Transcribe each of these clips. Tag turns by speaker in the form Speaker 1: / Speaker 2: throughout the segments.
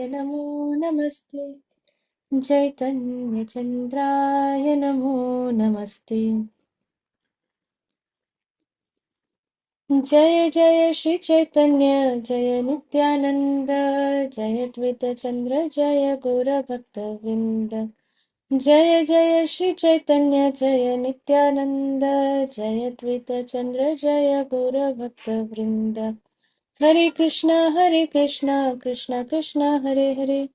Speaker 1: नमो नमस्ते। चैतन्यचन्द्राय नमो नमस्ते। जय जय श्री चैतन्य जय नित्यानंद, जय द्वैत चंद्र जय गौरभक्तवृंद। जय जय श्री चैतन्य जय नित्यानंद, जय द्वैत चंद्र जय गौरभक्तवृंद। हरे कृष्णा कृष्णा कृष्णा हरे हरे,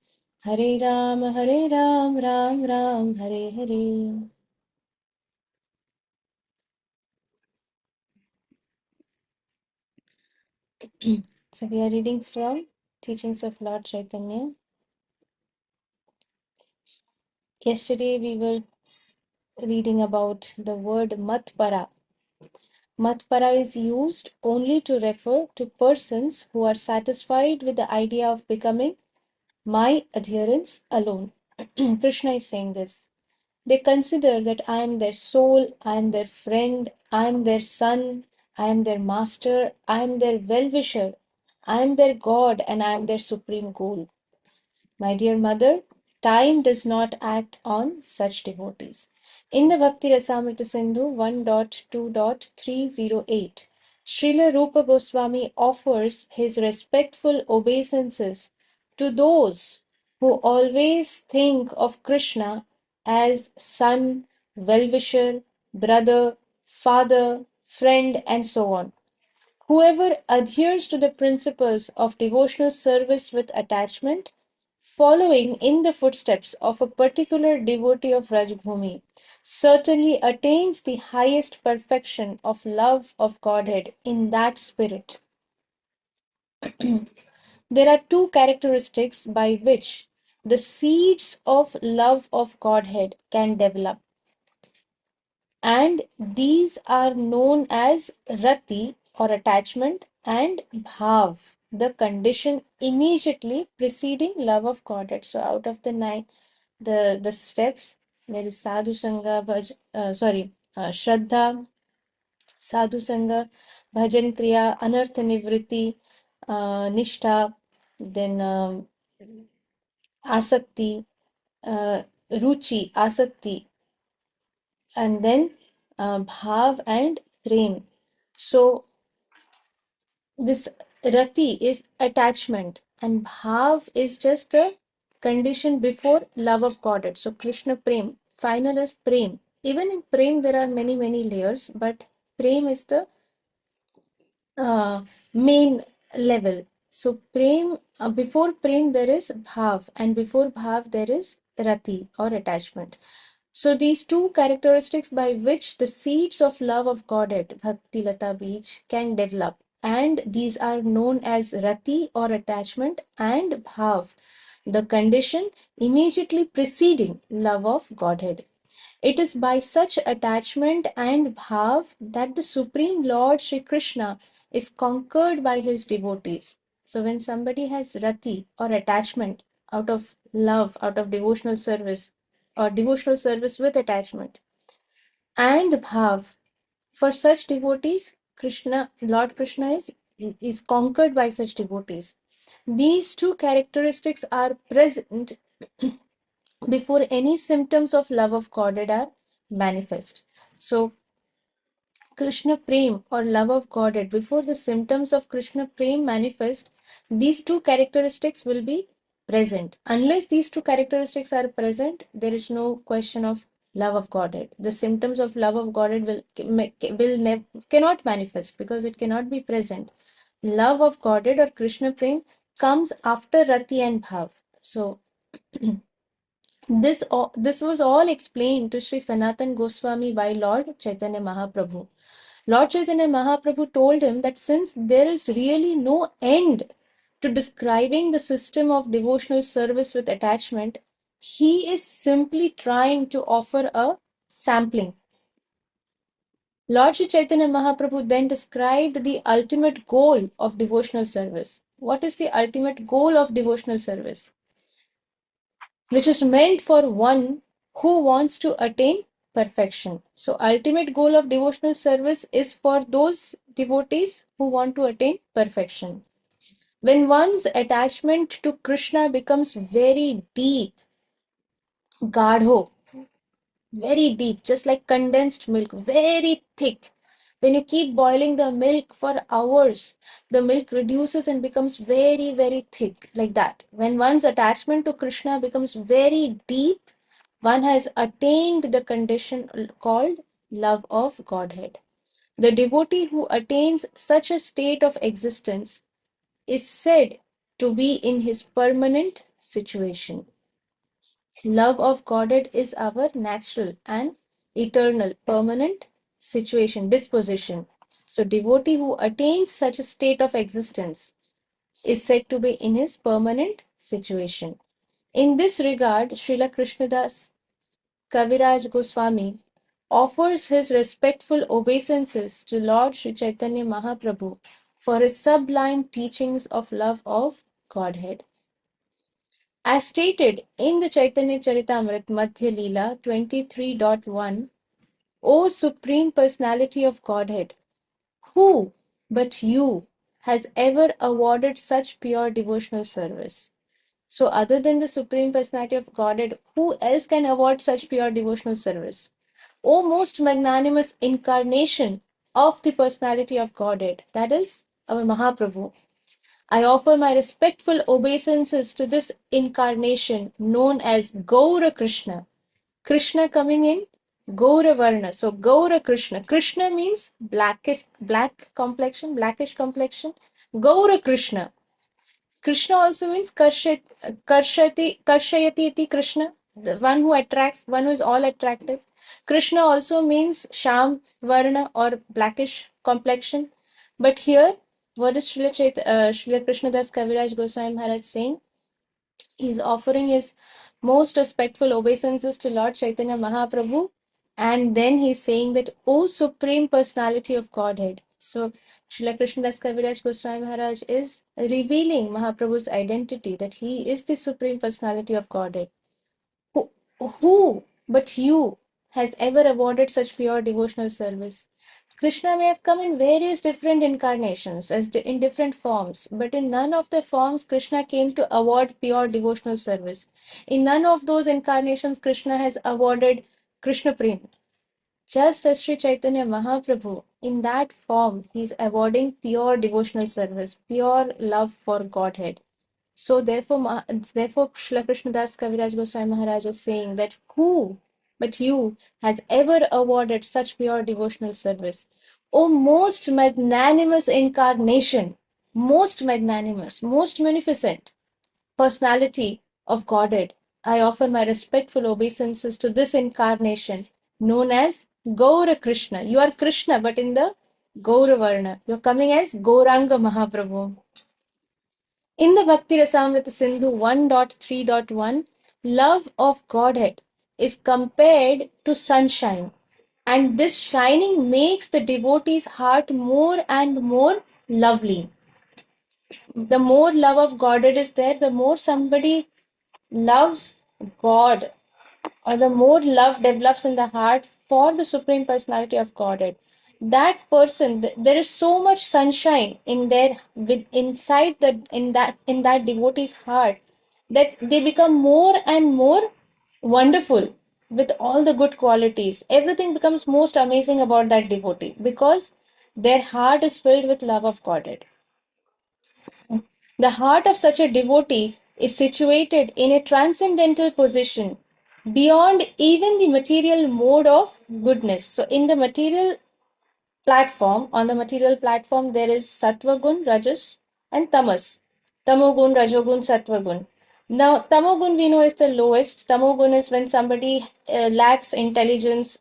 Speaker 1: हरे Ram Ram Ram Hare Hare. So we are reading from Teachings of Lord Chaitanya. Yesterday we were reading about the word matpara. Matpara is used only to refer to persons who are satisfied with the idea of becoming my adherents alone. Krishna is saying this. They consider that I am their soul, I am their friend, I am their son, I am their master, I am their well-wisher, I am their God, and I am their supreme goal. My dear mother, time does not act on such devotees. In the Bhakti Rasamrita Sindhu 1.2.308, Srila Rupa Goswami offers his respectful obeisances to those who always think of Krishna as son, well-wisher, brother, father, friend, and so on. Whoever adheres to the principles of devotional service with attachment, following in the footsteps of a particular devotee of Rajbhumi, certainly attains the highest perfection of love of Godhead in that spirit. There are two characteristics by which the seeds of love of Godhead can develop, and these are known as rati or attachment and bhav, the condition immediately preceding love of Godhead. So out of the nine, the steps, there is sadhu sanga, shraddha, sadhu sanga, bhajan kriya, anartha nivritti, nishtha, then asakti, ruchi, asakti, and then bhav and prem. So this rati is attachment and bhav is just a condition before love of Godhead. So Krishna prem, final is prem. Even in prem there are many layers, but prem is the main level. So prem, before prem there is bhav, and before bhav there is rati or attachment. So these two characteristics by which the seeds of love of Godhead, Bhakti Lata Bij, can develop, and these are known as rati or attachment and bhav, the condition immediately preceding love of Godhead. It is by such attachment and bhav that the Supreme Lord Sri Krishna is conquered by his devotees. So when somebody has rati or attachment out of love, out of devotional service, or devotional service with attachment, and bhav, for such devotees, Lord Krishna is conquered by such devotees. These two characteristics are present before any symptoms of love of Godhead are manifest. So Krishna Prem or love of Godhead, before the symptoms of Krishna Prem manifest, these two characteristics will be present. Unless these two characteristics are present, there is no question of love of Godhead. The symptoms of love of Godhead cannot manifest because it cannot be present. Love of Godhead or Krishna Prem comes after Rati and Bhav. So this was all explained to Sri Sanatan Goswami by Lord Chaitanya Mahaprabhu. Lord Chaitanya Mahaprabhu told him that since there is really no end to describing the system of devotional service with attachment, he is simply trying to offer a sampling. Lord Sri Chaitanya Mahaprabhu then described the ultimate goal of devotional service. What is the ultimate goal of devotional service? Which is meant for one who wants to attain perfection. So ultimate goal of devotional service is for those devotees who want to attain perfection. When one's attachment to Krishna becomes very deep, gadho, very deep, just like condensed milk, very thick. When you keep boiling the milk for hours, the milk reduces and becomes very, very thick, like that. When one's attachment to Krishna becomes very deep, one has attained the condition called love of Godhead. The devotee who attains such a state of existence is said to be in his permanent situation. Love of Godhead is our natural and eternal, permanent situation, disposition. So, devotee who attains such a state of existence is said to be in his permanent situation. In this regard, Srila Krishnadas Kaviraj Goswami offers his respectful obeisances to Lord Sri Chaitanya Mahaprabhu for his sublime teachings of love of Godhead. As stated in the Chaitanya Charitamrita Madhya Leela 23.1, O Supreme Personality of Godhead, who but you has ever awarded such pure devotional service? So, other than the Supreme Personality of Godhead, who else can award such pure devotional service? O most magnanimous incarnation of the Personality of Godhead, that is our Mahaprabhu, I offer my respectful obeisances to this incarnation known as Gaura Krishna. Krishna coming in Gaura Varna. So Gaura Krishna. Krishna means black complexion, blackish complexion. Gaura Krishna. Krishna also means Karshayati iti Krishna, the one who attracts, one who is all attractive. Krishna also means Sham Varna or blackish complexion. But here, what is Srila Krishnadas Kaviraj Goswami Maharaj saying? He's offering his most respectful obeisances to Lord Chaitanya Mahaprabhu, and then he's saying that, O Supreme Personality of Godhead. So, Srila Krishnadas Kaviraj Goswami Maharaj is revealing Mahaprabhu's identity, that he is the Supreme Personality of Godhead. Who, who but you has ever awarded such pure devotional service? Krishna may have come in various different incarnations, in different forms, but in none of the forms Krishna came to award pure devotional service. In none of those incarnations, Krishna has awarded Krishna Prem. Just as Sri Chaitanya Mahaprabhu, in that form, he is awarding pure devotional service, pure love for Godhead. So therefore, Srila Krishnadas Kaviraj Goswami Maharaj is saying that who but you has ever awarded such pure devotional service? O most magnanimous incarnation, most magnanimous, most munificent personality of Godhead, I offer my respectful obeisances to this incarnation known as Gaura Krishna. You are Krishna, but in the Gaura Varna. You're coming as Gauranga Mahaprabhu. In the Bhakti Rasamrita Sindhu 1.3.1, love of Godhead is compared to sunshine, and this shining makes the devotee's heart more and more lovely. The more love of Godhead is there, the more somebody loves God, or the more love develops in the heart for the Supreme Personality of Godhead. That person, there is so much sunshine in their inside that devotee's heart, that they become more and more wonderful with all the good qualities. Everything becomes most amazing about that devotee because their heart is filled with love of Godhead. The heart of such a devotee is situated in a transcendental position beyond even the material mode of goodness. So, in the material platform, on the material platform, there is Sattva Gun, Rajas, and Tamas. Tamogun, Rajogun, Sattvagun. Now, Tamogun we know is the lowest. Tamogun is when somebody lacks intelligence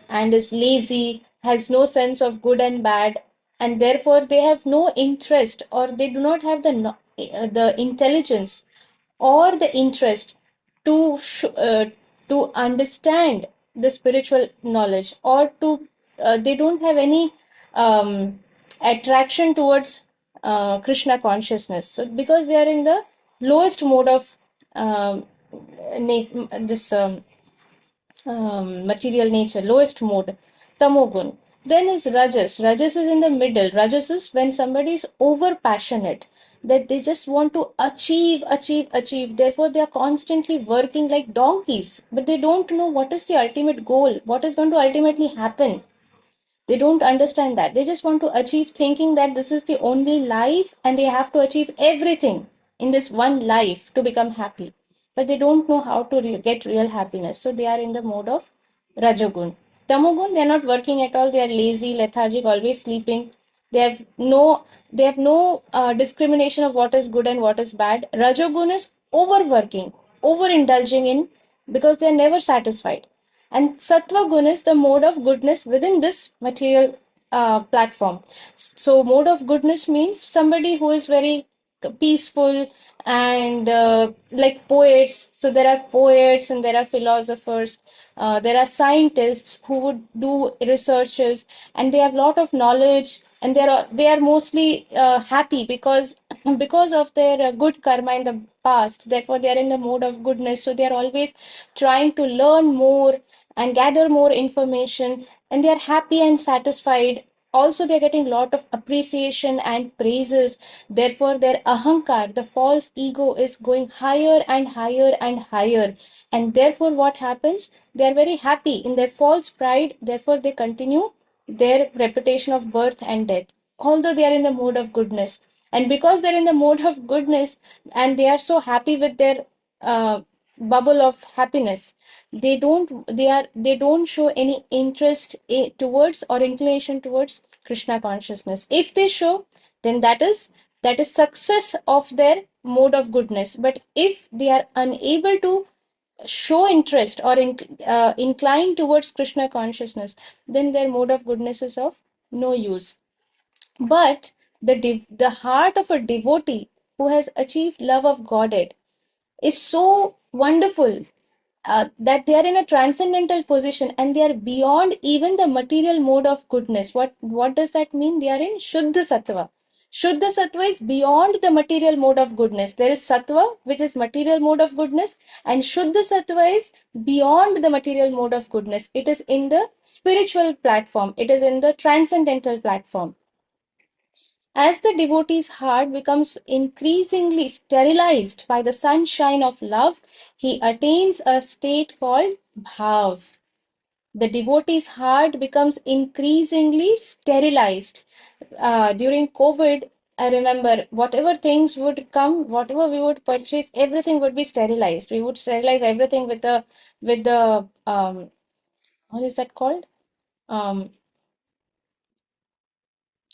Speaker 1: and is lazy, has no sense of good and bad, and therefore they have no interest, or they do not have the intelligence or the interest to to understand the spiritual knowledge, or to they don't have any attraction towards Krishna consciousness. So because they are in the lowest mode of this material nature, lowest mode, tamogun. Then is Rajas. Rajas is in the middle. Rajas is when somebody is over passionate, that they just want to achieve, achieve, achieve. Therefore, they are constantly working like donkeys, but they don't know what is the ultimate goal, what is going to ultimately happen. They don't understand that. They just want to achieve, thinking that this is the only life and they have to achieve everything in this one life to become happy. But they don't know how to get real happiness. So they are in the mode of Rajogun. Tamogun, they are not working at all. They are lazy, lethargic, always sleeping. They have no discrimination of what is good and what is bad. Rajogun is overworking, overindulging in, because they are never satisfied. And sattva gun is the mode of goodness within this material platform. So mode of goodness means somebody who is very peaceful and like poets. So there are poets and there are philosophers, there are scientists who would do researches, and they have a lot of knowledge, and they are mostly happy because of their good karma in the past. Therefore they are in the mode of goodness, so they are always trying to learn more and gather more information, and they are happy and satisfied. Also they're getting a lot of appreciation and praises. Therefore their ahankar, the false ego, is going higher and higher and higher. And therefore what happens, they are very happy in their false pride. Therefore they continue their reputation of birth and death, although they are in the mode of goodness. And because they're in the mode of goodness and they are so happy with their bubble of happiness, they don't show any interest towards or inclination towards Krishna consciousness. If they show, then that is success of their mode of goodness. But if they are unable to show interest or incline towards Krishna consciousness, then their mode of goodness is of no use. But the heart of a devotee who has achieved love of Godhead is so wonderful, that they are in a transcendental position and they are beyond even the material mode of goodness. What does that mean? They are in Shuddha Sattva. Shuddha Sattva is beyond the material mode of goodness. There is Sattva, which is material mode of goodness, and Shuddha Sattva is beyond the material mode of goodness. It is in the spiritual platform, it is in the transcendental platform. As the devotee's heart becomes increasingly sterilized by the sunshine of love, he attains a state called bhav. The devotee's heart becomes increasingly sterilized. During COVID, I remember whatever things would come, whatever we would purchase, everything would be sterilized. We would sterilize everything with the what is that called? Um,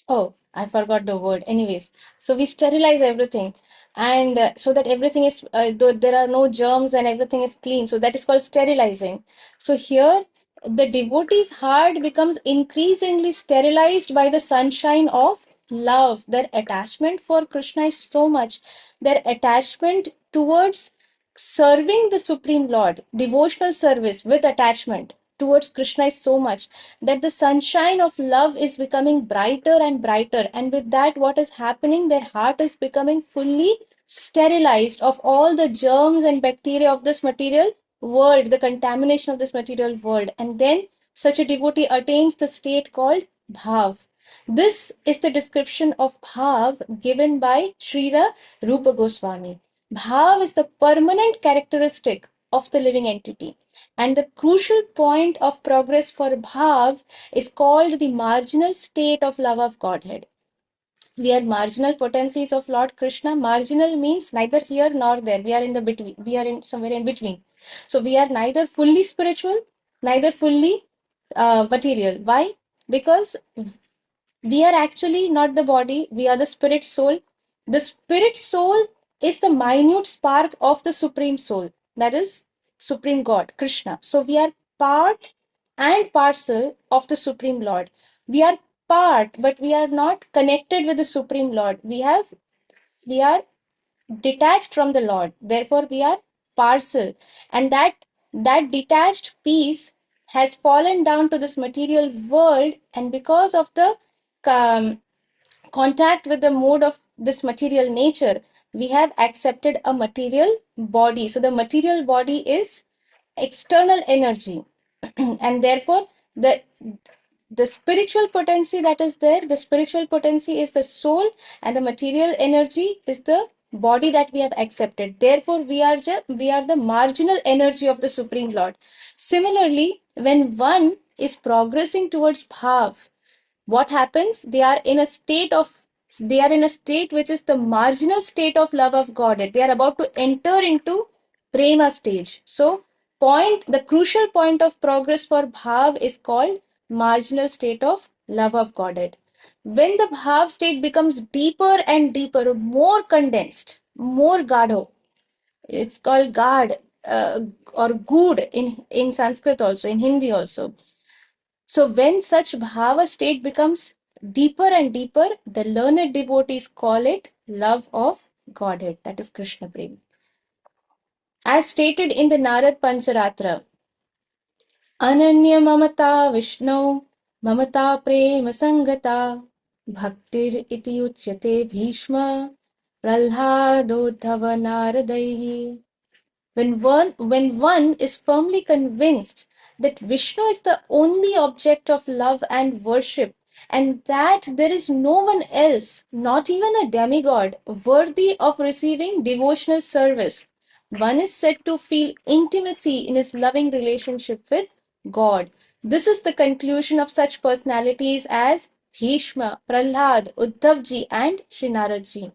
Speaker 1: Oh, I forgot the word. Anyways, so we sterilize everything, and so that everything is, there are no germs and everything is clean. So that is called sterilizing. So here, the devotee's heart becomes increasingly sterilized by the sunshine of love. Their attachment for Krishna is so much. Their attachment towards serving the Supreme Lord, devotional service with attachment towards Krishna is so much that the sunshine of love is becoming brighter and brighter. And with that, what is happening? Their heart is becoming fully sterilized of all the germs and bacteria of this material world, the contamination of this material world. And then such a devotee attains the state called bhav. This is the description of bhav given by Srila Rupa Goswami. Bhav is the permanent characteristic of the living entity. And the crucial point of progress for Bhav is called the marginal state of love of Godhead. We are marginal potencies of Lord Krishna. Marginal means neither here nor there. We are in the between. We are in somewhere in between. So we are neither fully spiritual, neither fully material. Why? Because we are actually not the body, we are the spirit soul. The spirit soul is the minute spark of the supreme soul, that is supreme God, Krishna. So we are part and parcel of the supreme Lord. We are part, but we are not connected with the supreme Lord. We are detached from the Lord. Therefore, we are parcel. And that detached piece has fallen down to this material world, and because of the um, contact with the mode of this material nature, we have accepted a material body. So the material body is external energy, and therefore the the spiritual potency that is there, the spiritual potency is the soul, and the material energy is the body that we have accepted. Therefore, we are the marginal energy of the Supreme Lord. Similarly, when one is progressing towards bhav, what happens? They are in a state which is the marginal state of love of Godhead. They are about to enter into prema stage. So the crucial point of progress for bhav is called marginal state of love of Godhead. When the bhav state becomes deeper and deeper, more condensed, more gadho, it's called gad, or good in Sanskrit also, in Hindi also. So when such bhava state becomes deeper and deeper, the learned devotees call it love of Godhead, that is Krishna Prem. As stated in the Narad Pancharatra, Ananya mamata Vishnu mamata prema sangata bhaktir iti uchyate bhishma pralhadodhava naradaihi. When one is firmly convinced that Vishnu is the only object of love and worship, and that there is no one else, not even a demigod, worthy of receiving devotional service, one is said to feel intimacy in his loving relationship with God. This is the conclusion of such personalities as Bhishma, Prahlad, Uddhavji, and Srinaradji.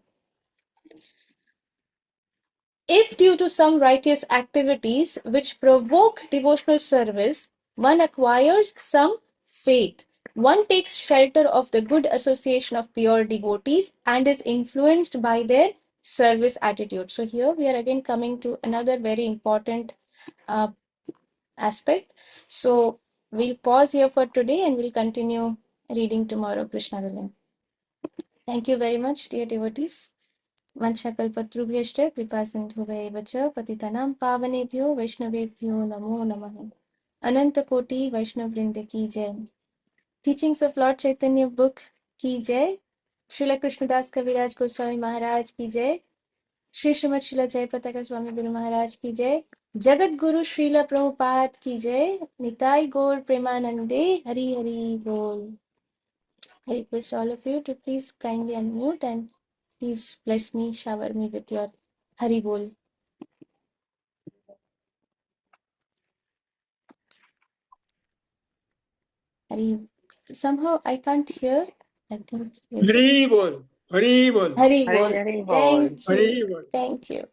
Speaker 1: If due to some righteous activities which provoke devotional service, one acquires some faith, one takes shelter of the good association of pure devotees and is influenced by their service attitude. So here we are again coming to another very important uh, aspect. So we'll pause here for today and we'll continue reading tomorrow, Krishna willing. Thank you very much, dear devotees. वंशकल्पतरुभ्यश्च कृपासिन्धुभ्यैव च पतितानां पावनेभ्यो वैष्णवेभ्यो नमो नमः. अनंतकोटि वैष्णव वृंद की जय. Teachings of Lord Chaitanya book की जय. श्रील कृष्णदास कविराज गोस्वामी महाराज की जय. श्री श्रीमद श्रील जयपताका स्वामी गुरु महाराज की जय. जगत गुरु श्रील प्रभुपाद की जय. निताई गौर प्रेमानंदे हरि हरि बोल. I request all of you to please kindly unmute and please bless me, shower me with your Hari Bol. Hari. Somehow I can't hear. I think.
Speaker 2: Hari Bol. Hari Bol.
Speaker 1: Hari
Speaker 3: Hari
Speaker 1: Bol.
Speaker 3: Hari Bol.
Speaker 1: Thank you.
Speaker 2: Hari Bol.
Speaker 1: Thank you.